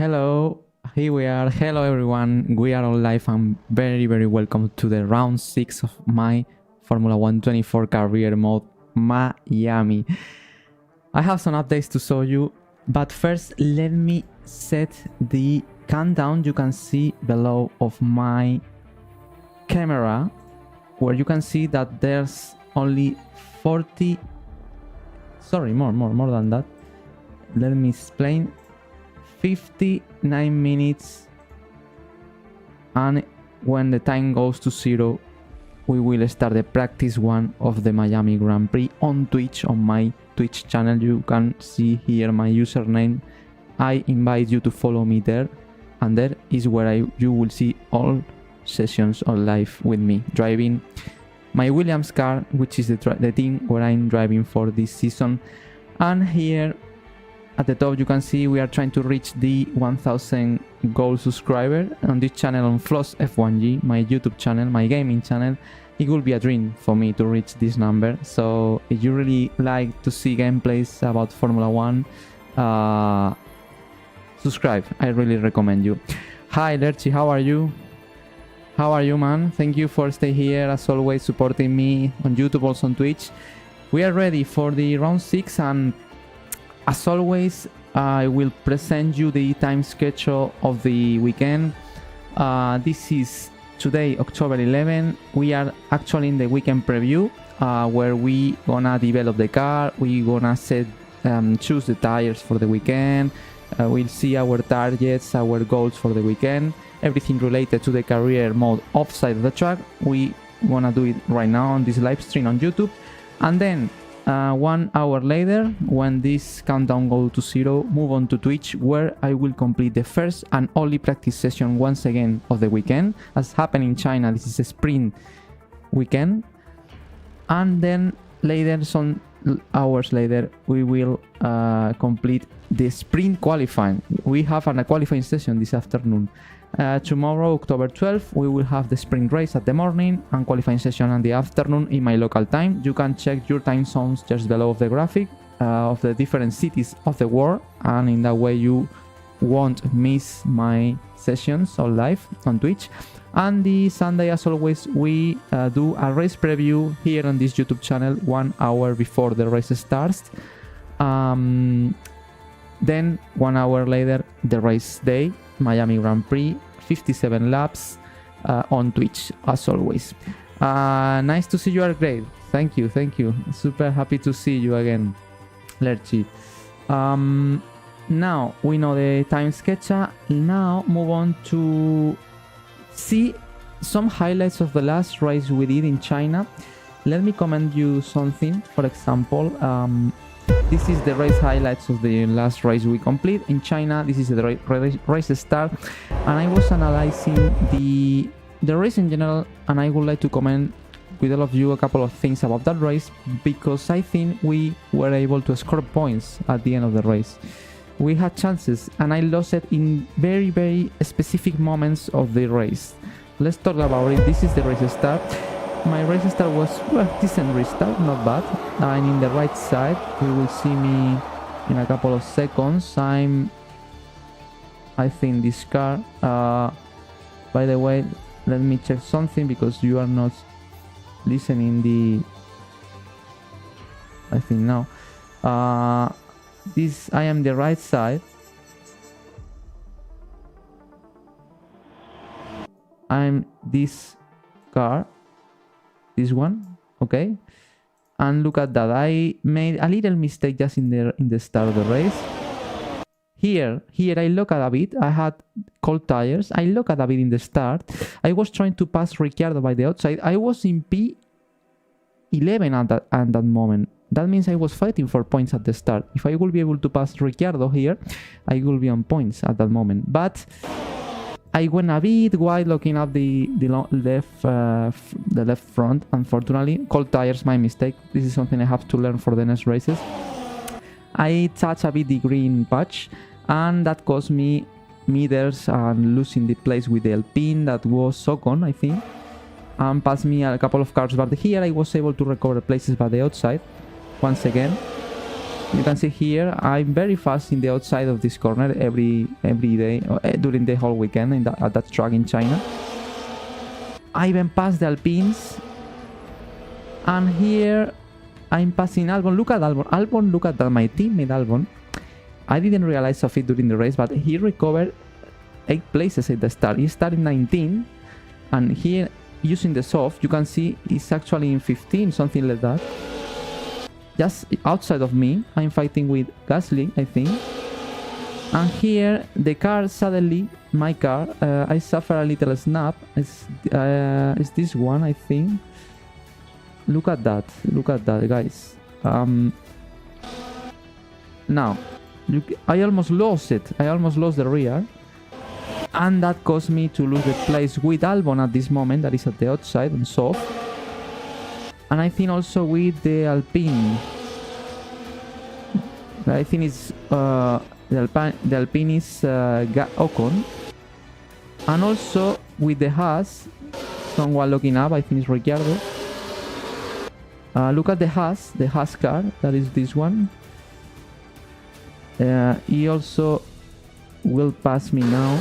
Hello, here we are. Hello everyone, we are all live and very welcome to the round 6 of my Formula 124 career mode Miami. I have some updates to show you, but first let me set the countdown you can see below of my camera, where you can see that there's only 40, sorry, more than that. Let me explain. 59 minutes, and when the time goes to 0 we will start the practice one of the Miami Grand Prix on Twitch, on my Twitch channel. You can see here my username. I invite you to follow me there, and there is where you will see all sessions on live with me driving my Williams car, which is the team where I'm driving for this season. And here at the top you can see we are trying to reach the 1000 goal subscriber on this channel, on Floss F1G, my YouTube channel, my gaming channel. It will be a dream for me to reach this number. So if you really like to see gameplays about Formula 1, subscribe. I really recommend you. Hi Lerchi, how are you? How are you, man? Thank you for staying here as always, supporting me on YouTube, also on Twitch. We are ready for the round 6, and as always, I will present you the time schedule of the weekend. This is today, October 11. We are actually in the weekend preview, where we gonna develop the car. We gonna choose the tires for the weekend. We'll see our targets, our goals for the weekend. Everything related to the career mode offside of the track. We gonna do it right now on this live stream on YouTube, and then 1 hour later, when this countdown goes to 0, move on to Twitch, where I will complete the first and only practice session once again of the weekend. As happened in China, this is a sprint weekend. And then later, some hours later, we will complete the sprint qualifying. We have a qualifying session this afternoon. Tomorrow, October 12th, we will have the sprint race at the morning and qualifying session in the afternoon in my local time. You can check your time zones just below of the graphic of the different cities of the world, and in that way you won't miss my sessions on live on Twitch. And the Sunday, as always, we do a race preview here on this YouTube channel 1 hour before the race starts. Then 1 hour later, the race day, Miami Grand Prix, 57 laps on Twitch, as always. Nice to see you are great. Thank you. Super happy to see you again, Lerchi. Now we know the time schedule. Now move on to see some highlights of the last race we did in China. Let me comment you something. For example, this is the race highlights of the last race we complete in China. This is the race start, and I was analyzing the race in general, and I would like to comment with all of you a couple of things about that race, because I think we were able to score points at the end of the race. We had chances, and I lost it in very specific moments of the race. Let's talk about it. This is the race start. My race start was decent restart, not bad. I'm in the right side. You will see me in a couple of seconds. I think this car. By the way, let me check something, because you are not listening I think now. I am the right side. I'm this car. This one, okay, and look at that. I made a little mistake just in the start of the race. Here I look at a bit. I had cold tires. I look at a bit in the start. I was trying to pass Ricciardo by the outside. I was in P11 at that moment. That means I was fighting for points at the start. If I will be able to pass Ricciardo here, I will be on points at that moment. But I went a bit wide looking at the left front. Unfortunately, cold tires, my mistake. This is something I have to learn for the next races. I touched a bit the green patch, and that cost me meters and losing the place with the Alpine. That was Socon, I think, and passed me a couple of cars. But here I was able to recover places by the outside once again. You can see here I'm very fast in the outside of this corner every day during the whole weekend at that track in China. I even passed the Alpines, and here I'm passing Albon. Look at Albon. Albon, look at that. My teammate Albon. I didn't realize of it during the race, but he recovered 8 places at the start. He started 19, and here using the soft, you can see he's actually in 15, something like that. Just outside of me, I'm fighting with Gasly, I think. And here, the car suddenly, my car, I suffer a little snap. It's this one, I think. Look at that, guys. Now, I almost lost it. I almost lost the rear. And that caused me to lose the place with Albon at this moment, that is at the outside on soft. And I think also with the Alpine. I think it's the Alpine is Ocon. And also with the Haas, someone looking up, I think it's Ricciardo. Look at the Haas car, that is this one. He also will pass me now.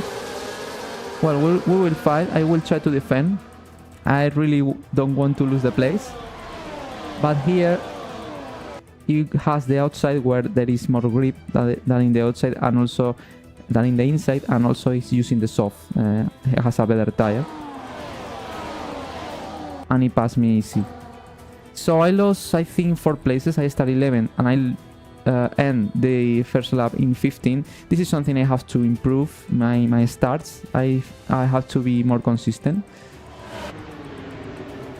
Well, we will fight. I will try to defend. I really don't want to lose the place. But here, he has the outside where there is more grip than in the outside, and also than in the inside, and also he's using the soft. He has a better tire. And he passed me easy. So I lost, I think, 4 places. I started 11, and I end the first lap in 15. This is something I have to improve, my starts. I have to be more consistent.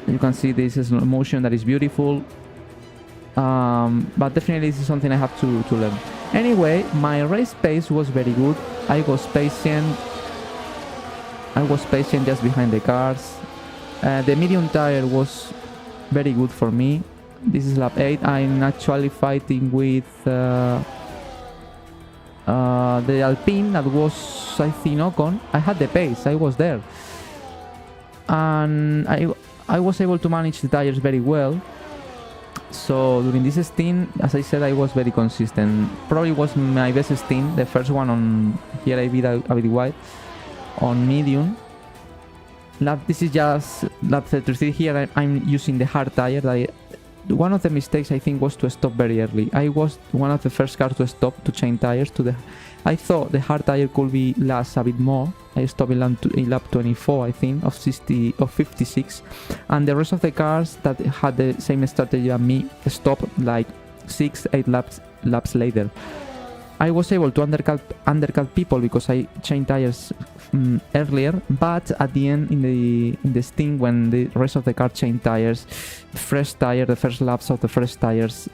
You can see this is slow motion that is beautiful. But definitely this is something I have to learn. Anyway, my race pace was very good. I was patient just behind the cars. The medium tire was very good for me. This is lap 8. I'm actually fighting with the Alpine that was, I think, Ocon. I had the pace. I was there. And I was able to manage the tires very well. So during this stint, as I said, I was very consistent. Probably was my best stint. The first one on here I beat a bit wide on medium. This is just lap 33. Here I'm using the hard tire. One of the mistakes I think was to stop very early. I was one of the first cars to stop to change tires to the. I thought the hard tire could be last a bit more. I stopped in lap 24, I think, of 56, and the rest of the cars that had the same strategy as me stopped like 6-8 laps later. I was able to undercut people because I changed tires earlier, but at the end in the stint when the rest of the car changed tires, the first laps of the fresh tires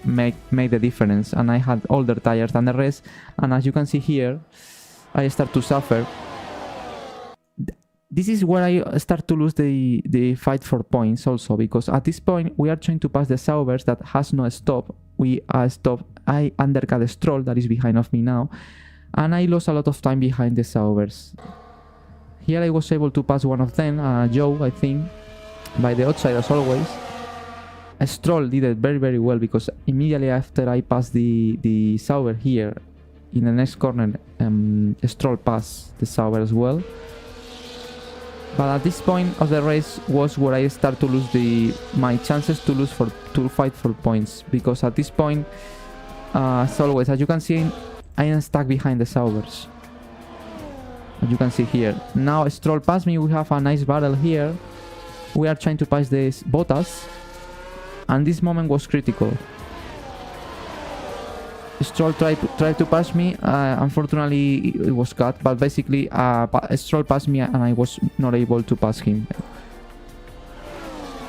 made the difference, and I had older tires than the rest, and as you can see here, I start to suffer. This is where I start to lose the fight for points also, because at this point we are trying to pass the Saubers that has no stop. We stopped. I undercut the Stroll that is behind of me now, and I lost a lot of time behind the Saubers. Here I was able to pass one of them, Joe, I think, by the outside as always. Stroll did it very, very well, because immediately after I passed the Sauber here, in the next corner, Stroll passed the Sauber as well. But at this point of the race was where I start to lose my chances to fight for points, because at this point, as always, as you can see, I am stuck behind the Saubers. As you can see here. Now Stroll passed me. We have a nice battle here. We are trying to pass this Bottas, and this moment was critical. Stroll tried to pass me. Unfortunately, it was cut. But basically, Stroll passed me, and I was not able to pass him.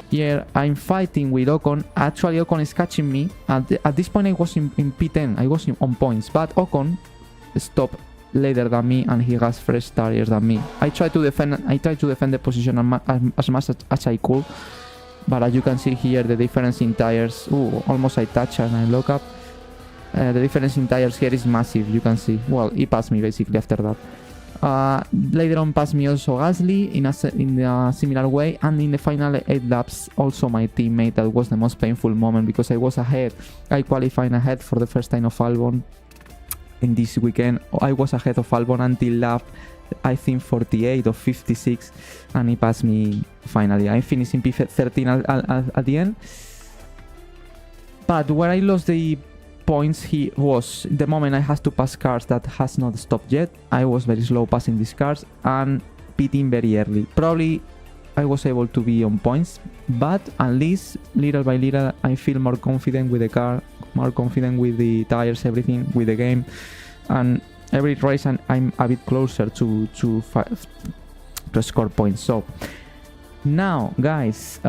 Here, I'm fighting with Ocon. Actually, Ocon is catching me. At this point, I was in P10. I was on points. But Ocon stopped later than me, and he has fresh tires than me. I tried to defend the position as much as I could. But as you can see here, the difference in tires. Ooh, almost I touch and I lock up. The difference in tires here is massive, you can see. Well, he passed me basically after that. Later on passed me also Gasly in a similar way, and in the final 8 laps also my teammate. That was the most painful moment because I was ahead. I qualified ahead for the first time of Albon in this weekend. I was ahead of Albon until lap I think 48 or 56, and he passed me finally. I finished in P13 at the end, but where I lost the points he was the moment I had to pass cars that has not stopped yet. I was very slow passing these cars and pitting very early. Probably I was able to be on points, but at least little by little I feel more confident with the car, more confident with the tires, everything, with the game, and every race I'm a bit closer to score points. So now guys,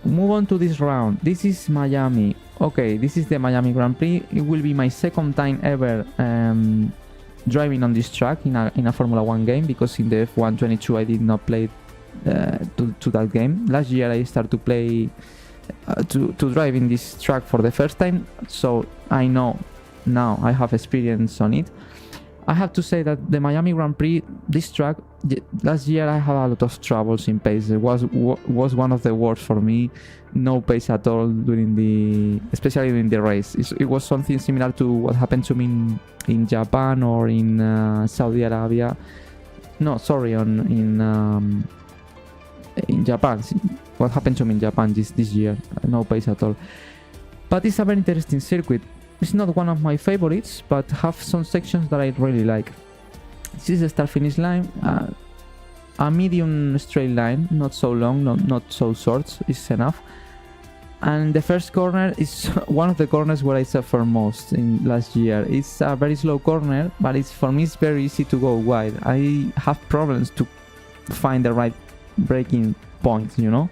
move on to this round. This is Miami. Okay, this is the Miami Grand Prix. It will be my second time ever driving on this track in a Formula 1 game, because in the F1 22 I did not play to that game. Last year I started to play to drive in this track for the first time, so I know now, I have experience on it. I have to say that the Miami Grand Prix, this track, last year I had a lot of troubles in pace. It was one of the worst for me. No pace at all especially during the race. It was something similar to what happened to me in Japan or in Saudi Arabia. No, sorry, in Japan. What happened to me in Japan this year? No pace at all. But it's a very interesting circuit. It's not one of my favorites, but have some sections that I really like. This is the start-finish line, a medium straight line, not so long, not so short, is enough. And the first corner is one of the corners where I suffer most in last year. It's a very slow corner, but for me it's very easy to go wide. I have problems to find the right braking point, you know,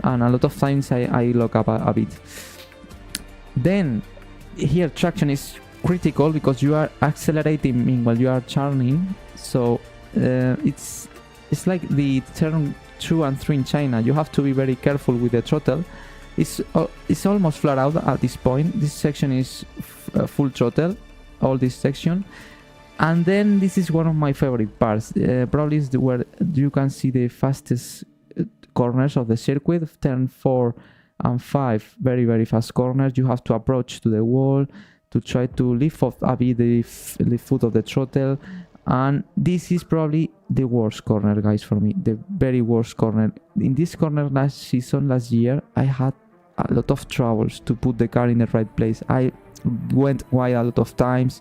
and a lot of times I lock up a bit. Then here traction is critical because you are accelerating while you are turning, so it's like the turn 2 and 3 in China. You have to be very careful with the throttle. It's almost flat out at this point. This section is full throttle, all this section, and then this is one of my favorite parts. Probably is where you can see the fastest corners of the circuit. Turn 4 and 5, very very fast corners. You have to approach to the wall to try to lift off a bit the foot of the throttle, and this is probably the worst corner, guys, for me. The very worst corner. In this corner last year I had a lot of troubles to put the car in the right place. I went wide a lot of times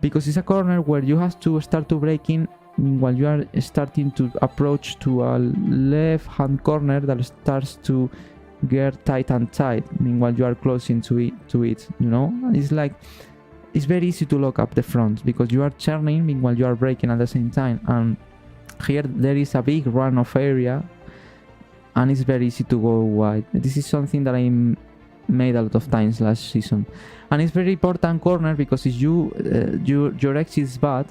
because it's a corner where you have to start to brake in while you are starting to approach to a left hand corner that starts to get tight and tight meanwhile you are closing to it, you know. It's like it's very easy to lock up the front because you are turning meanwhile you are braking at the same time, and here there is a big runoff area and it's very easy to go wide. This is something that I made a lot of times last season, and it's very important corner because if your exit is bad,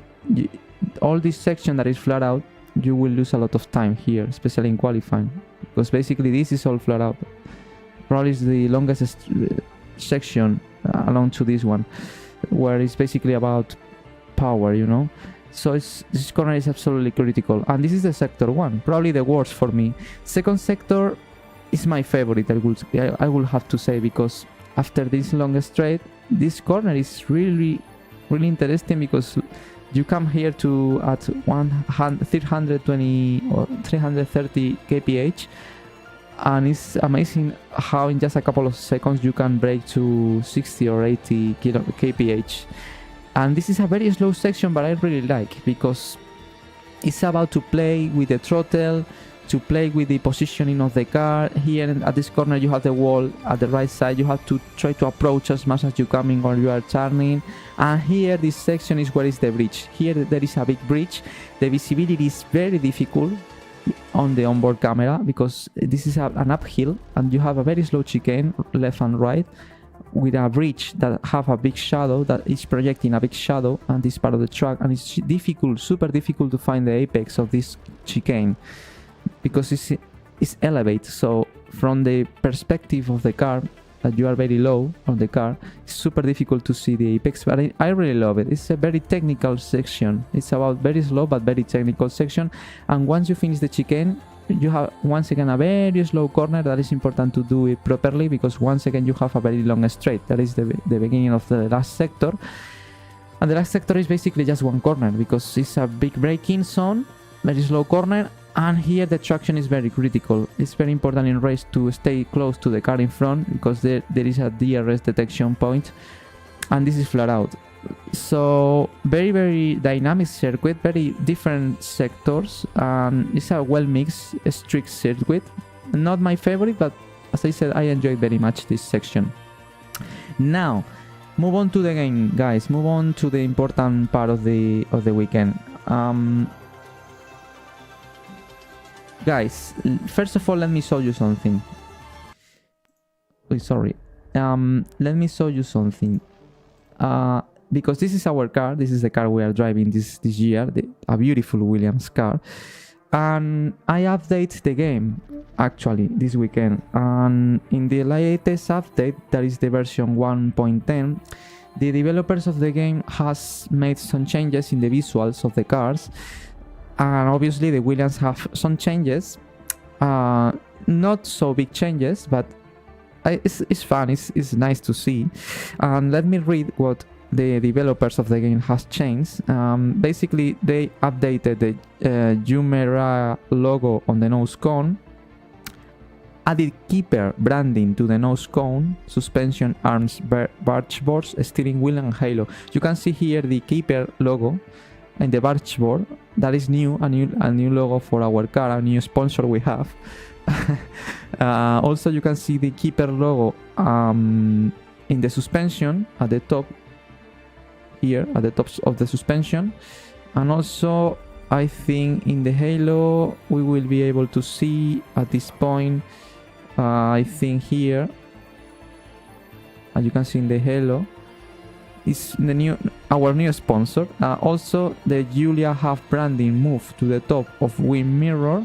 all this section that is flat out, you will lose a lot of time here, especially in qualifying, because basically this is all flat out. Probably is the longest section along to this one, where it's basically about power, you know. So this corner is absolutely critical, and this is the sector 1, probably the worst for me. Second sector is my favorite, I will have to say, because after this long straight, this corner is really interesting because you come here to at 320 or 330 kph, and it's amazing how in just a couple of seconds you can brake to 60 or 80 kph. And this is a very slow section, but I really like because it's about to play with the throttle, to play with the positioning of the car. Here at this corner you have the wall at the right side. You have to try to approach as much as you coming or you are turning. And here this section is where is the bridge. Here there is a big bridge. The visibility is very difficult on the onboard camera because this is an uphill and you have a very slow chicane left and right with a bridge that have a big shadow that is projecting a big shadow on this part of the track, and it's difficult, super difficult to find the apex of this chicane because it's elevated. So from the perspective of the car, that you are very low on the car, it's super difficult to see the apex, but I really love it. It's a very technical section. It's about very slow but very technical section, and once you finish the chicane, you have once again a very slow corner that is important to do it properly, because once again you have a very long straight. That is the beginning of the last sector, and the last sector is basically just one corner because it's a big braking zone, very slow corner. And here the traction is very critical. It's very important in race to stay close to the car in front, because there is a DRS detection point, and this is flat out. So very dynamic circuit, very different sectors. It's a well mixed strict circuit. Not my favorite, but as I said, I enjoyed very much this section. Now move on to the game, guys. Move on to the important part of the weekend. Guys, first of all, let me show you something. Sorry. Let me show you something. Because this is our car. This is the car we are driving this year. A beautiful Williams car. And I update the game, actually, this weekend. And in the latest update, that is the version 1.10, the developers of the game has made some changes in the visuals of the cars. And obviously the Williams have some changes, not so big changes, but it's fun, it's nice to see. And let me read what the developers of the game has changed. Basically they updated the Jumeirah logo on the nose cone, added Keeper branding to the nose cone, suspension arms, barge boards, steering wheel and halo. You can see here the Keeper logo and the barge board. That is new, a new logo for our car, a new sponsor we have. Also you can see the Keeper logo in the suspension at the top here, at the top of the suspension. And also I think in the halo we will be able to see at this point, I think here, as you can see in the halo, is our new sponsor. Also the Julia half branding moved to the top of wing mirror,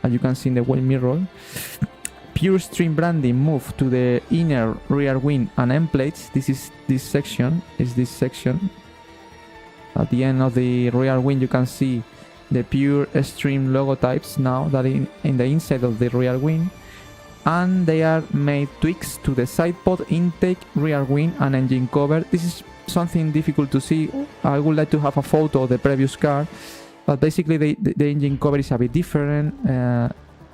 as you can see in the wing mirror. Pure stream branding moved to the inner rear wing and end plates. This section. At the end of the rear wing you can see the pure stream logotypes now that in the inside of the rear wing. And they are made tweaks to the side pod, intake, rear wing and engine cover. This is something difficult to see. I would like to have a photo of the previous car, but basically the engine cover is a bit different,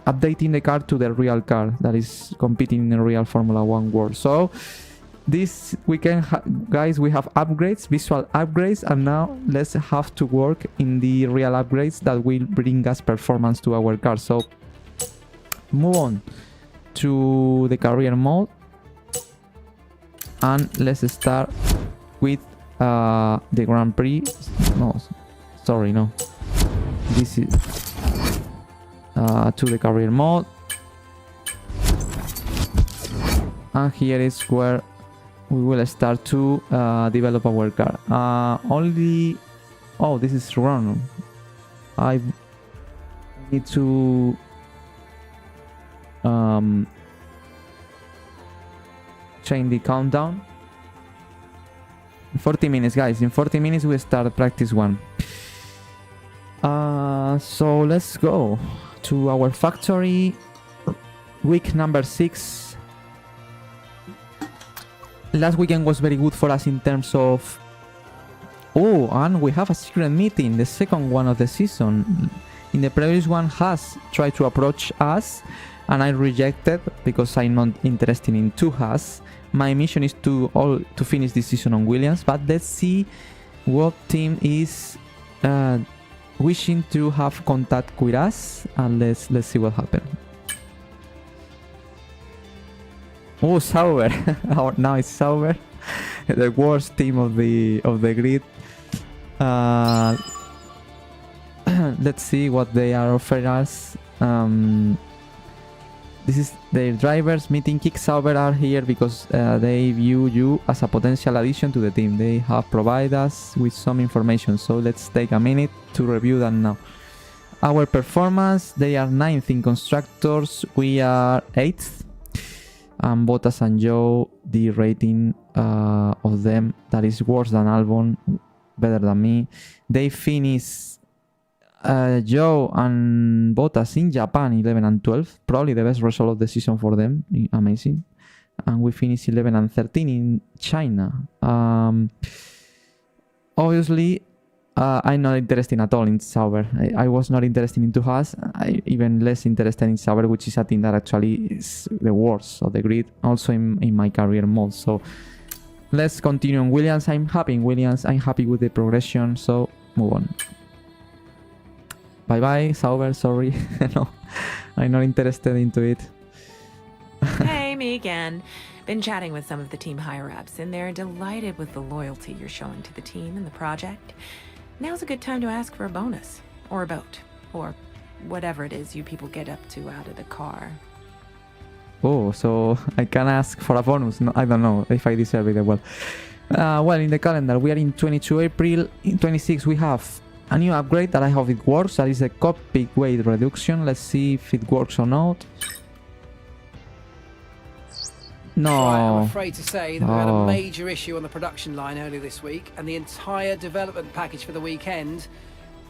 updating the car to the real car that is competing in the real Formula 1 world. So this weekend, guys, we have upgrades, visual upgrades, and now let's have to work in the real upgrades that will bring us performance to our car. So move on to the career mode, and let's start with the Grand Prix. No, this is to the career mode, and here is where we will start to develop our car. Oh, this is wrong. I need to change the countdown. 40 minutes, guys. In 40 minutes we start practice 1. So let's go to our factory. Week number 6. Last weekend was very good for us in terms of... Oh, and we have a secret meeting, the second one of the season. In the previous one, Haas tried to approach us and I rejected because I'm not interested in two Haas. My mission is to finish this season on Williams, but let's see what team is wishing to have contact with us, and let's see what happens. Oh, Sauber! Now it's Sauber, the worst team of the grid. Let's see what they are offering us. This is their drivers meeting. Kick Sauber are here because they view you as a potential addition to the team. They have provided us with some information, so let's take a minute to review that now. Our performance, they are 9th in constructors, we are 8th. And Bottas and Joe, the rating of them, that is worse than Albon, better than me. They finish Joe and Bottas in Japan 11 and 12, probably the best result of the season for them. Amazing. And we finish 11 and 13 in China. Obviously, I'm not interested at all in Sauber. I was not interested in Haas. I even less interested in Sauber, which is a team that actually is the worst of the grid, also in my career mode. So let's continue on Williams. I'm happy in Williams. I'm happy with the progression. So move on. Bye bye, Sauber. Sorry. No, I'm not interested into it. Hey, me again. Been chatting with some of the team higher-ups, and they're delighted with the loyalty you're showing to the team and the project. Now's a good time to ask for a bonus, or a boat, or whatever it is you people get up to out of the car. Oh, so I can ask for a bonus. No, I don't know if I deserve it well. Well, in the calendar, we are in 22 April. In 26, we have a new upgrade that I hope it works. That is the cockpit weight reduction. Let's see if it works or not. No. Right, I'm afraid to say that we had a major issue on the production line earlier this week, and the entire development package for the weekend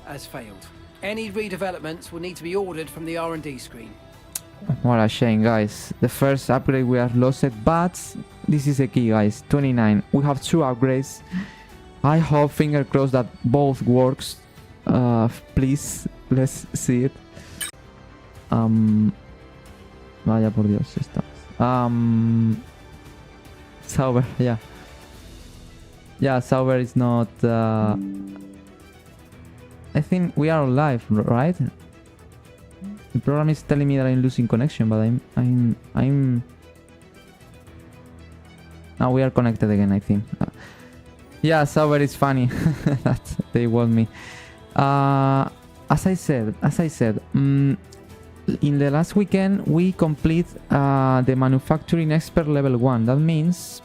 has failed. Any redevelopments will need to be ordered from the R&D screen. What a shame, guys. The first upgrade we have lost it, but this is the key, guys. 29. We have 2 upgrades. I hope, finger crossed, that both works. Please, let's see it. Vaya por Dios, está. Sauber, yeah. Yeah, Sauber is not... I think we are live, right? The program is telling me that I'm losing connection, but I'm... Now we are connected again, I think. Yeah, Sauber is funny. That they want me. As I said, in the last weekend we complete the manufacturing expert level 1. That means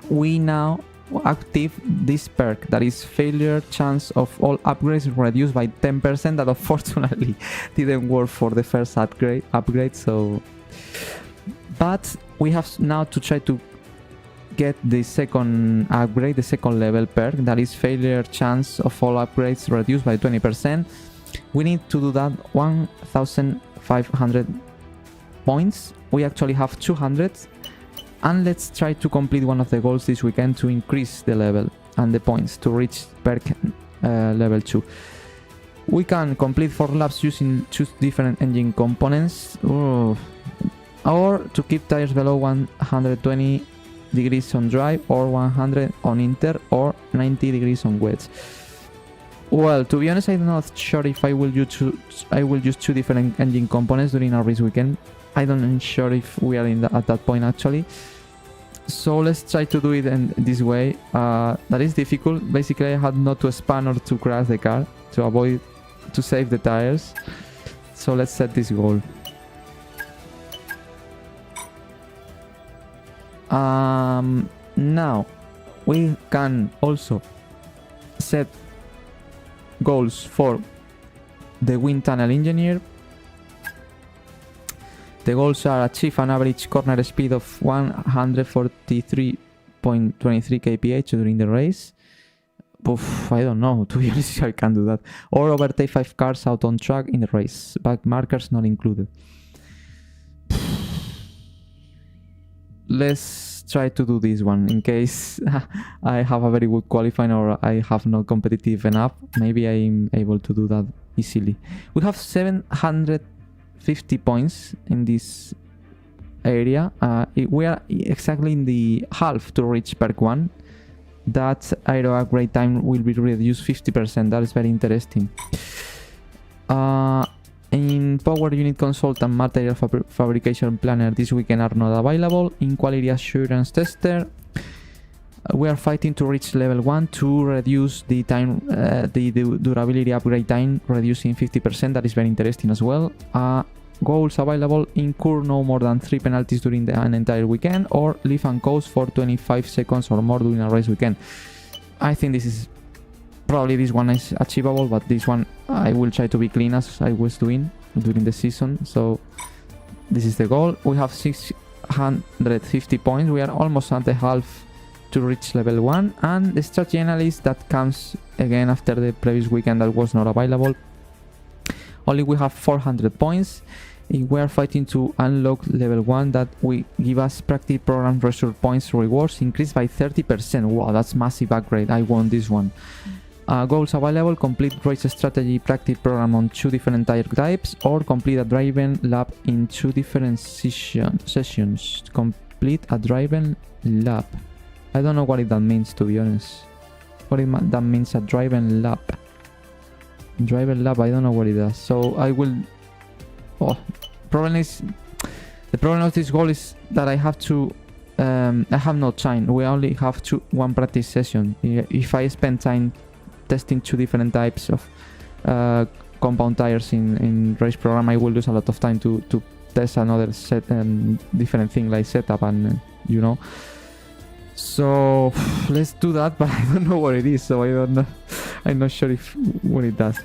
we now active this perk, that is failure chance of all upgrades reduced by 10%. That unfortunately didn't work for the first upgrade. So, but we have now to try to get the second upgrade, the second level perk, that is failure chance of all upgrades reduced by 20%. We need to do that 1,500 points. We actually have 200, and let's try to complete one of the goals this weekend to increase the level and the points to reach perk level 2. We can complete 4 laps using 2 different engine components, or to keep tires below 120 degrees on dry, or 100 on inter, or 90 degrees on wet. Well, to be honest, I'm not sure if I will use 2 different engine components during our race weekend. I'm not sure if we are at that point actually. So let's try to do it in this way. That is difficult. Basically, I had not to span or to crash the car to save the tires. So let's set this goal. Now we can also set goals for the wind tunnel engineer. The goals are achieve an average corner speed of 143.23 kph during the race. Oof, I don't know, to be honest, I can't do that. Or overtake 5 cars out on track in the race. Back markers not included. Let's try to do this one in case I have a very good qualifying or I have not competitive enough. Maybe I'm able to do that easily. We have 750 points in this area. We are exactly in the half to reach perk 1. That aero upgrade time will be reduced 50%. That is very interesting. In Power Unit Consult and Material Fabrication Planner this weekend are not available. In Quality Assurance Tester, we are fighting to reach level 1 to reduce the time, the durability upgrade time, reducing 50%. That is very interesting as well. Goals available: incur no more than 3 penalties during an entire weekend, or leave and coast for 25 seconds or more during a race weekend. I think this one is achievable, but this one I will try to be clean as I was doing during the season. So this is the goal. We have 150 points. We are almost at the half to reach level 1. And the strategy analyst that comes again after the previous weekend that was not available. Only we have 400 points. We are fighting to unlock level 1 that will give us practice program resource points rewards increased by 30%. Wow, that's massive upgrade. I want this one. Goals available: complete race strategy practice program on 2 different tire types, or complete a driven lap in 2 different sessions. Complete a driven lap. I don't know what that means, to be honest. That means a driven lap. Driven lap, I don't know what it does. So I will... Oh, the problem of this goal is that I have to... I have no time. We only have 1 practice session. If I spend time testing 2 different types of compound tires in race program, I will lose a lot of time to test another set and different thing like setup and you know. So let's do that, but I don't know what it is, so I don't know. I'm not sure what it does.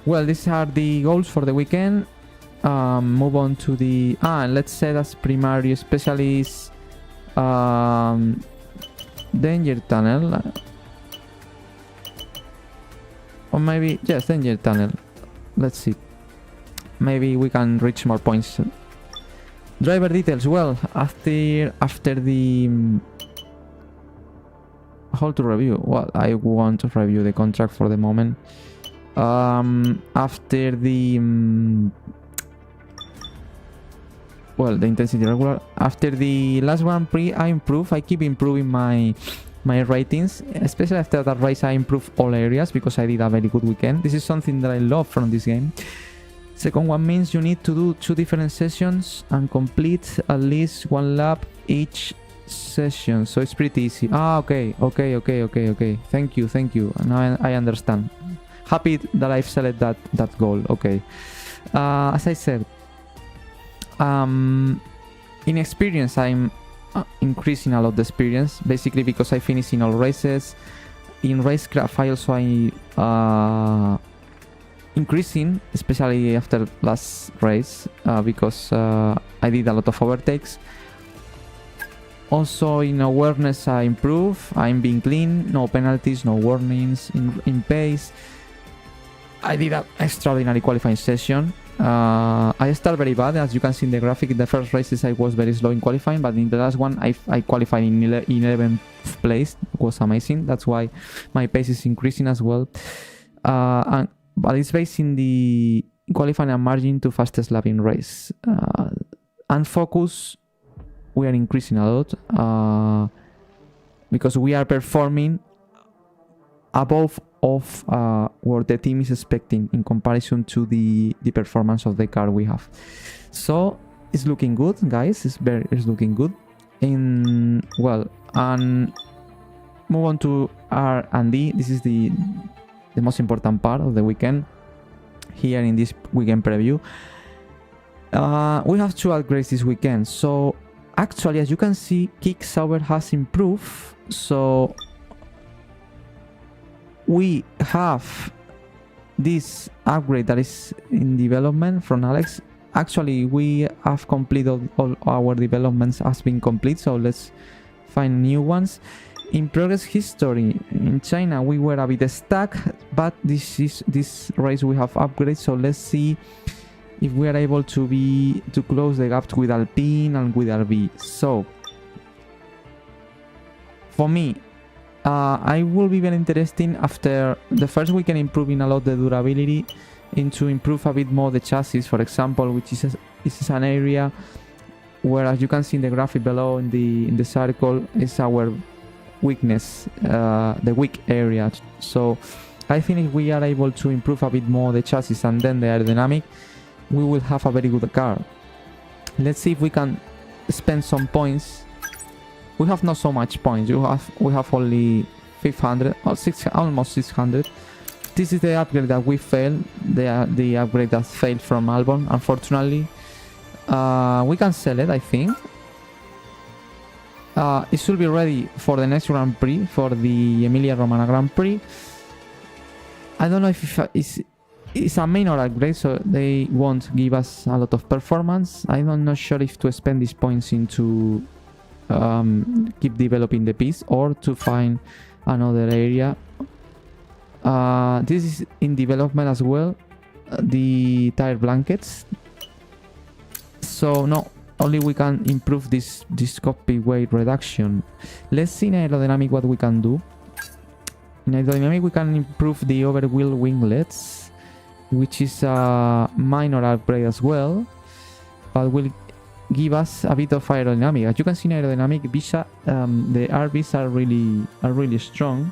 Well, these are the goals for the weekend. Move on to the let's set as primary specialist danger tunnel, or maybe yes, danger tunnel. Let's see, maybe we can reach more points. Driver details. Well, after the how to review. Well, I want to review the contract for the moment. After the the intensity regular. After the last Grand Prix, I keep improving my ratings, especially after that race. I improved all areas because I did a very good weekend. This is something that I love from this game. Second one means you need to do 2 different sessions and complete at least 1 lap each session, so it's pretty easy. Okay. Thank you. Now I understand. Happy that I've selected that goal. Okay. As I said, in experience, I'm increasing a lot the experience, basically because I finish in all races. In racecraft, I also increasing, especially after last race, because I did a lot of overtakes. Also in awareness, I improve. I'm being clean, no penalties, no warnings. In pace, I did an extraordinary qualifying session. I started very bad, as you can see in the graphic. In the first races I was very slow in qualifying, but in the last one I qualified in 11th place. It was amazing. That's why my pace is increasing as well. But it's based in the qualifying and margin to fastest lap in race. And focus, we are increasing a lot because we are performing above of what the team is expecting in comparison to the performance of the car we have. So it's looking good, guys. It's looking good. And move on to R&D. This is the most important part of the weekend here in this weekend preview. We have 2 upgrades this weekend. So actually, as you can see, Kicksauber has improved. So we have this upgrade that is in development from Alex. Actually, we have completed all our developments has been complete. So let's find new ones. In progress history, in China we were a bit stuck, but this race we have upgrades. So let's see if we are able to close the gap with Alpine and with RB. So for me, I will be very interesting after the first weekend improving a lot the durability, to improve a bit more the chassis, for example, which is an area where, as you can see in the graphic below in the circle, is our weakness, the weak area. So I think if we are able to improve a bit more the chassis and then the aerodynamic, we will have a very good car. Let's see if we can spend some points. We have not so much points. We have only 500 or almost 600. This is the upgrade that we failed. The upgrade that failed from Albon, unfortunately. We can sell it, I think. It should be ready for the next Grand Prix, for the Emilia Romagna Grand Prix. I don't know if it's a minor upgrade, so they won't give us a lot of performance. I'm not sure if to spend these points into keep developing the piece or to find another area. This is in development as well, the tire blankets. So no, only we can improve this cockpit weight reduction. Let's see in aerodynamic what we can do. In aerodynamic we can improve the overwheel winglets, which is a minor upgrade as well, but will give us a bit of aerodynamic. As you can see in aerodynamic, the RVs are really strong.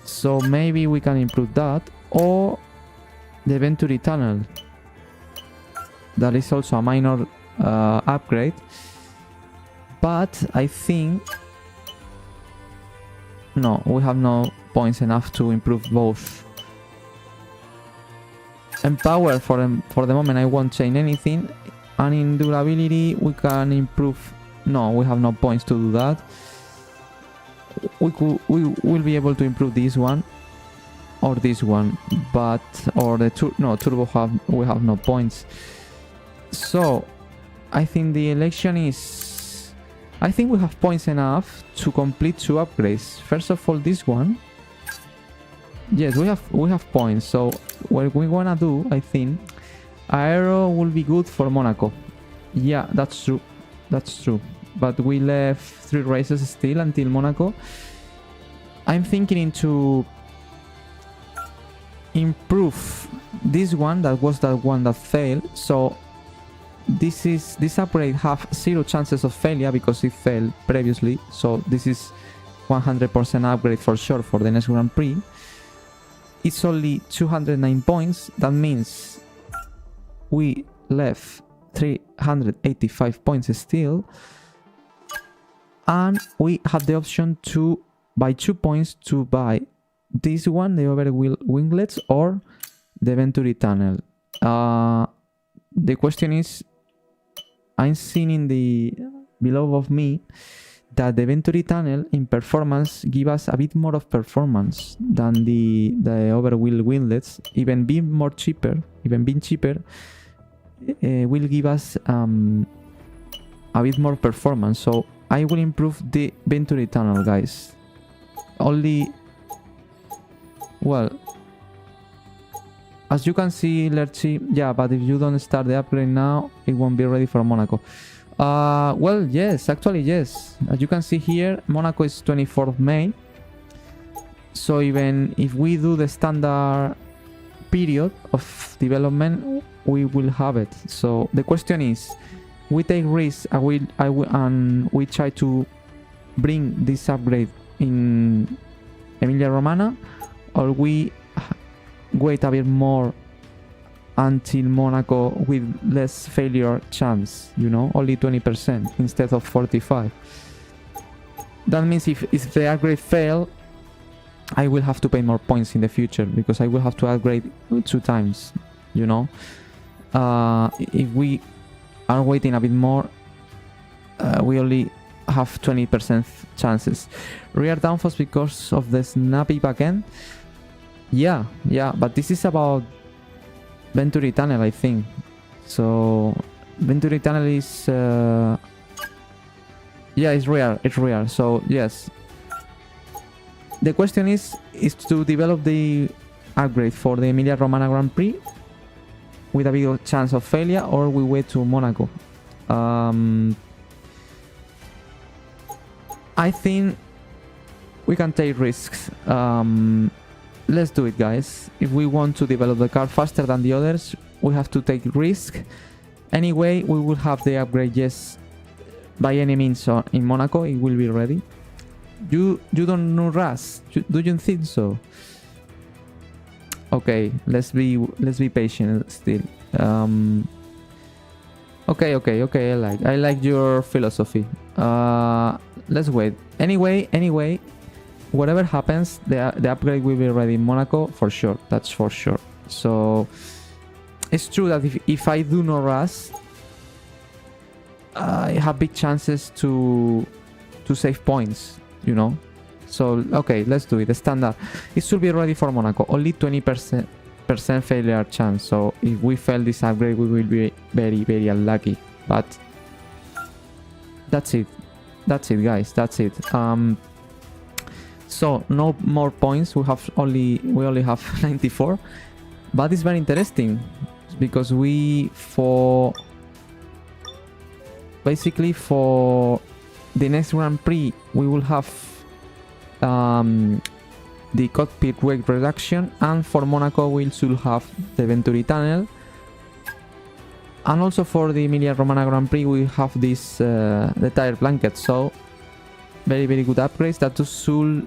So maybe we can improve that, or the Venturi tunnel. That is also a minor upgrade, but I think no, we have no points enough to improve both. And power for the moment I won't change anything, and in durability we can improve. No, we have no points to do that. We will be able to improve this one or this one, but or the turbo we have no points. So I think the election is, I think we have points enough to complete 2 upgrades. First of all, this one. Yes, we have points. So what we wanna do, I think, aero will be good for Monaco. Yeah, that's true. That's true. But we left 3 races still until Monaco. I'm thinking into improve this one. That was that one that failed. So this upgrade have 0 chances of failure because it failed previously. So this is 100% upgrade for sure for the next Grand Prix. It's only 209 points. That means we left 385 points still. And we have the option to buy 2 points to buy this one, the overwheel winglets, or the Venturi tunnel. The question is, I'm seeing in the below of me that the Venturi tunnel in performance give us a bit more of performance than the overwheel winglets. Even being cheaper, will give us a bit more performance. So I will improve the Venturi tunnel, guys. Only, well, as you can see, Lerchi, yeah, but if you don't start the upgrade now, it won't be ready for Monaco. Well, yes, actually, yes. As you can see here, Monaco is 24th of May. So even if we do the standard period of development, we will have it. So the question is, we take risks and we try to bring this upgrade in Emilia Romagna, or we wait a bit more until Monaco with less failure chance, you know, only 20% instead of 45. That means if the upgrade fail, I will have to pay more points in the future because I will have to upgrade 2 times, you know. If we are waiting a bit more, we only have 20% chances. Rear downforce because of the snappy backend. Yeah, but this is about Venturi tunnel, I think. So Venturi tunnel is yeah, it's rear. So yes, the question is to develop the upgrade for the Emilia Romagna Grand Prix with a big chance of failure, or we wait to Monaco. I think we can take risks. Let's do it, guys. If we want to develop the car faster than the others, we have to take risk. Anyway, we will have the upgrade, yes, by any means. So in Monaco, it will be ready. You don't know rush? Do you think so? Okay, let's be patient still. Okay. I like your philosophy. Let's wait. Anyway, whatever happens, the upgrade will be ready in Monaco for sure. That's for sure. So it's true that if I do no rush, I have big chances to save points, you know. So, okay, let's do it. The standard. It should be ready for Monaco. Only 20% failure chance. So, if we fail this upgrade, we will be very, very unlucky. But that's it. That's it, guys. That's it. So, no more points. We only have 94. But it's very interesting because basically for the next Grand Prix we will have the cockpit weight reduction, and for Monaco we should have the Venturi tunnel, and also for the Emilia Romagna Grand Prix we have this the tire blanket. So very, very good upgrades that should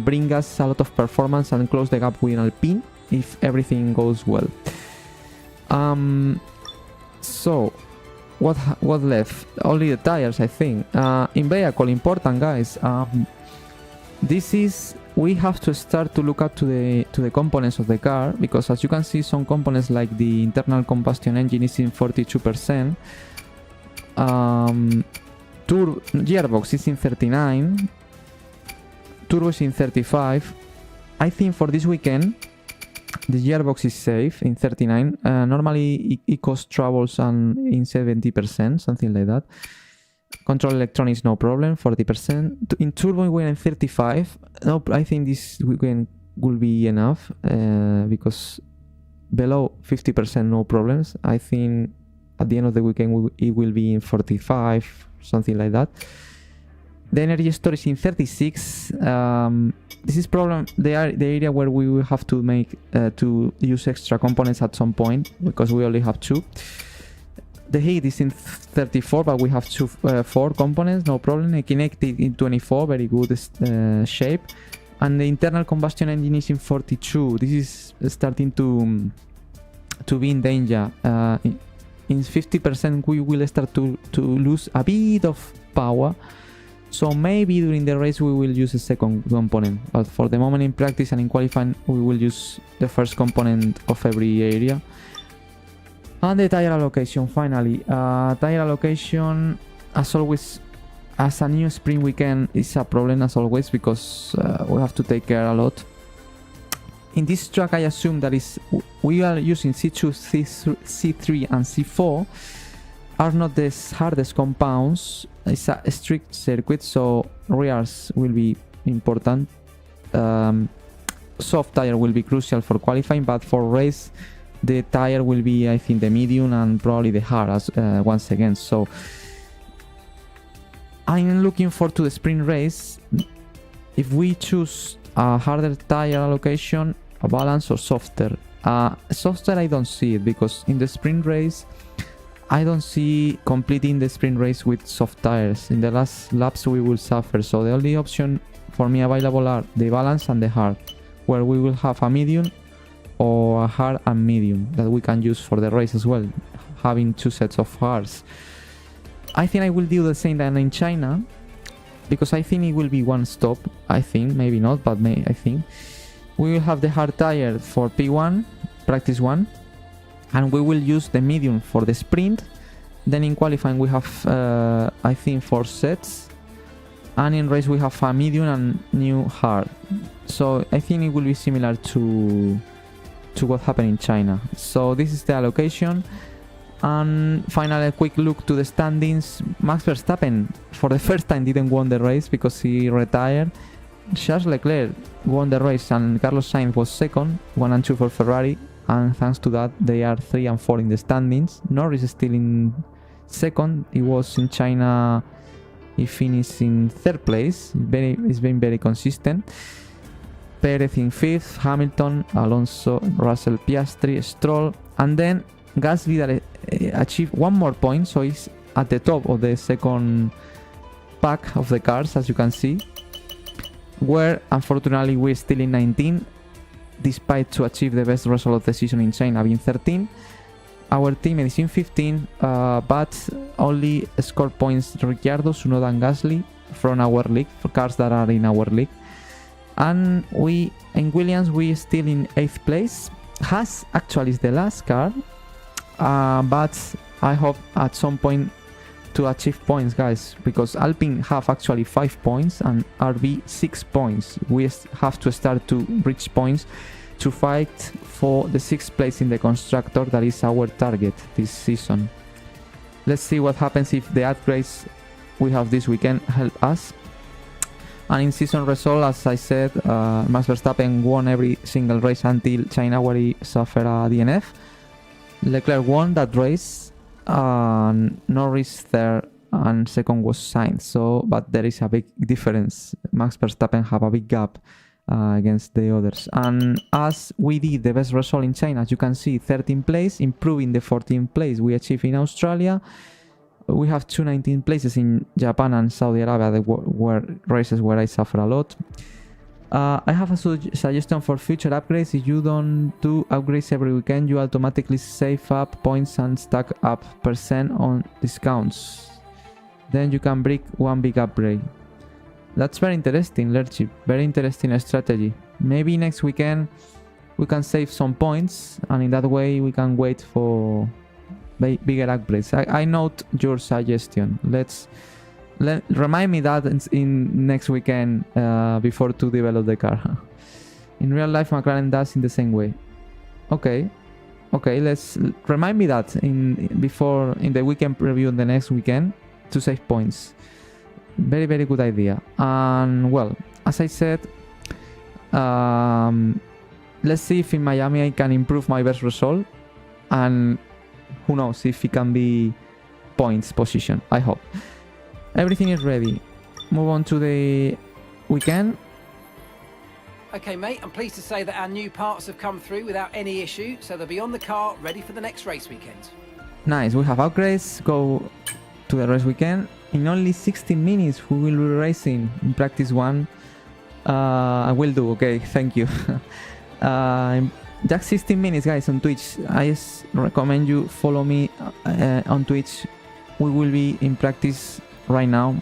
bring us a lot of performance and close the gap with Alpine if everything goes well. So what left? Only the tires, I think. In vehicle, important, guys. We have to start to look up to the components of the car, because as you can see, some components like the internal combustion engine is in 42%. Gearbox is in 39. Turbo is in 35. I think for this weekend the gearbox is safe in 39. Normally it costs troubles and in 70%, something like that. Control electronics, no problem, 40%. In turbo we're in 35. No, I think this weekend will be enough, because below 50% no problems. I think at the end of the weekend it will be in 45, something like that. The energy storage in 36. This is problem the area where we will have to make to use extra components at some point, because we only have 2. The heat is in 34, but we have 4 components, no problem. The kinetic in 24, very good shape, and the internal combustion engine is in 42. This is starting to be in danger. In 50% we will start to lose a bit of power. So maybe during the race we will use a second component, but for the moment in practice and in qualifying we will use the first component of every area. And the tire allocation, finally. Tire allocation, as always, as a new sprint weekend is a problem as always, because we have to take care a lot. In this track I assume that we are using C2, C3 and C4 are not the hardest compounds. It's a strict circuit, so rears will be important. Soft tire will be crucial for qualifying, but for race the tire will be, I think, the medium and probably the hard once again. So I'm looking forward to the sprint race. If we choose a harder tire allocation, a balance, or softer. Softer I don't see it, because in the sprint race I don't see completing the sprint race with soft tires. In the last laps we will suffer, so the only option for me available are the balance and the hard, where we will have a medium or a hard and medium that we can use for the race as well, having 2 sets of hards. I think I will do the same than in China, because I think it will be one stop. I think, maybe not, but I think we will have the hard tire for P1, practice 1, and we will use the medium for the sprint. Then in qualifying we have I think 4 sets, and in race we have a medium and new hard. So I think it will be similar to what happened in China. So this is the allocation. And finally a quick look to the standings. Max Verstappen for the first time didn't win the race because he retired. Charles Leclerc won the race and Carlos Sainz was second, 1 and 2 for Ferrari, and thanks to that they are 3 and 4 in the standings. Norris is still in second. He was in China, he finished in 3rd place. It's been very consistent. Perez in 5th, Hamilton, Alonso, Russell, Piastri, Stroll, and then Gasly that achieved 1 more point, so he's at the top of the second pack of the cars, as you can see, where unfortunately we're still in 19, despite to achieve the best result of the season in China being 13. Our teammate is in 15, but only score points Ricciardo, Tsunoda and Gasly from our league, for cars that are in our league. And we in Williams we still in 8th place. Haas actually is the last car, but I hope at some point to achieve points, guys, because Alpine have actually 5 points and RB 6 points. We have to start to reach points to fight for the 6th place in the constructor. That is our target this season. Let's see what happens if the upgrades we have this weekend help us. And in season result, as I said, Max Verstappen won every single race until China, where he suffered a DNF. Leclerc won that race, Norris third, and second was Sainz. So, but there is a big difference. Max Verstappen have a big gap against the others. And as we did the best result in China, as you can see, 13th place, improving the 14th place we achieved in Australia. We have 219 places in Japan and Saudi Arabia, that were races where I suffer a lot. I have a suggestion for future upgrades. If you don't do upgrades every weekend, you automatically save up points and stack up % on discounts. Then you can break one big upgrade. That's very interesting, Lerchi. Very interesting strategy. Maybe next weekend we can save some points, and in that way we can wait for bigger upgrades. I note your suggestion. Remind me that in next weekend before to develop the car. In real life, McLaren does in the same way. Okay, let's remind me that in the weekend preview the next weekend to save points. Very, very good idea. And well, as I said, let's see if in Miami I can improve my best result, and who knows if it can be points position. I hope. Everything is ready. Move on to the weekend. Okay, mate, I'm pleased to say that our new parts have come through without any issue, so they'll be on the car ready for the next race weekend. Nice, we have upgrades. Go to the race weekend. In only 16 minutes we will be racing in practice 1. I will do, okay, thank you. Just 16 minutes, guys, on Twitch. I just recommend you follow me on Twitch. We will be in practice right now,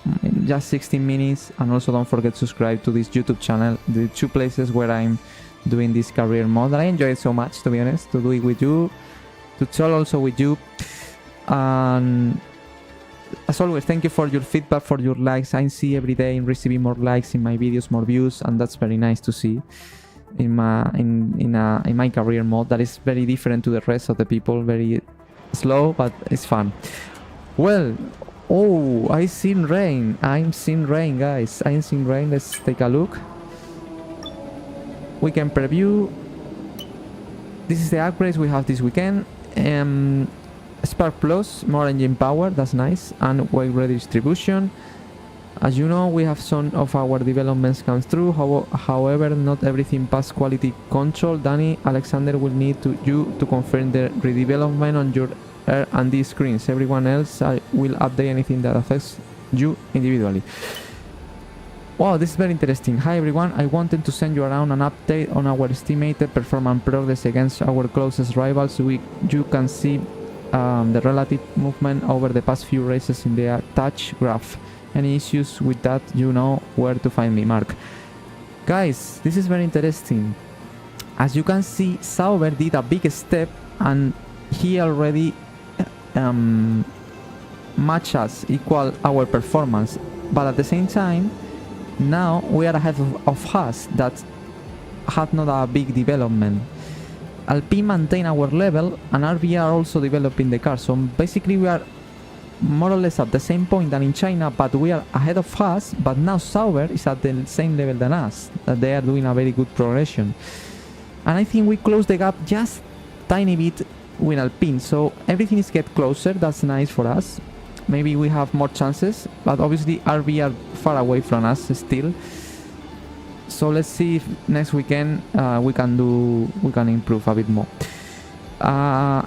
just 16 minutes. And also don't forget to subscribe to this YouTube channel, the 2 places where I'm doing this career mode. I enjoy it so much, to be honest, to do it with you, to troll also with you. And as always, thank you for your feedback, for your likes. I see every day receiving more likes in my videos, more views, and that's very nice to see in my career mode. That is very different to the rest of the people, very slow, but it's fun. Well, oh, I'm seeing rain, guys. I'm seeing rain. Let's take a look. Weekend preview. This is the upgrades we have this weekend. Spark Plus, more engine power, that's nice, and weight redistribution. As you know, we have some of our developments come through. However, not everything passed quality control. Danny Alexander will need you to confirm the redevelopment on your R&D screens. Everyone else will update anything that affects you individually. Wow, this is very interesting. Hi everyone, I wanted to send you around an update on our estimated performance progress against our closest rivals. You can see the relative movement over the past few races in the touch graph. Any issues with that, you know where to find me, Mark. Guys, this is very interesting. As you can see, Sauber did a big step and he already matches equal our performance, but at the same time now we are ahead of Haas that had not a big development. Alpine maintain our level and RB are also developing the car, so basically we are more or less at the same point than in China, but we are ahead of Haas. But now Sauber is at the same level than us, that they are doing a very good progression, and I think we close the gap just tiny bit with Alpine, so everything is get closer. That's nice for us. Maybe we have more chances, but obviously RB are far away from us still. So let's see if next weekend we can improve a bit more.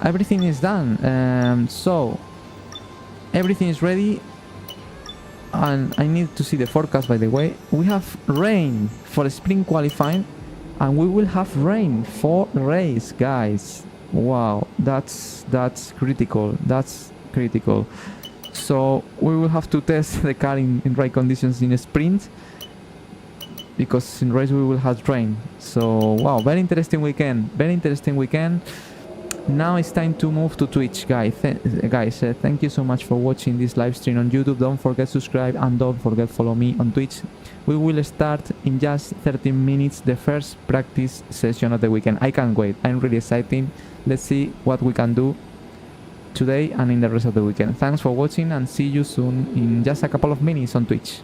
Everything is done, so everything is ready, and I need to see the forecast. By the way, we have rain for spring qualifying, and we will have rain for race, guys. Wow, that's critical. That's critical. So we will have to test the car in right conditions in a sprint, because in race we will have rain. So wow, very interesting weekend. Very interesting weekend. Now it's time to move to Twitch, guys. Thank you so much for watching this live stream on YouTube. Don't forget to subscribe and don't forget follow me on Twitch. We will start in just 13 minutes the first practice session of the weekend. I can't wait. I'm really excited. Let's see what we can do today and in the rest of the weekend. Thanks for watching and see you soon in just a couple of minutes on Twitch.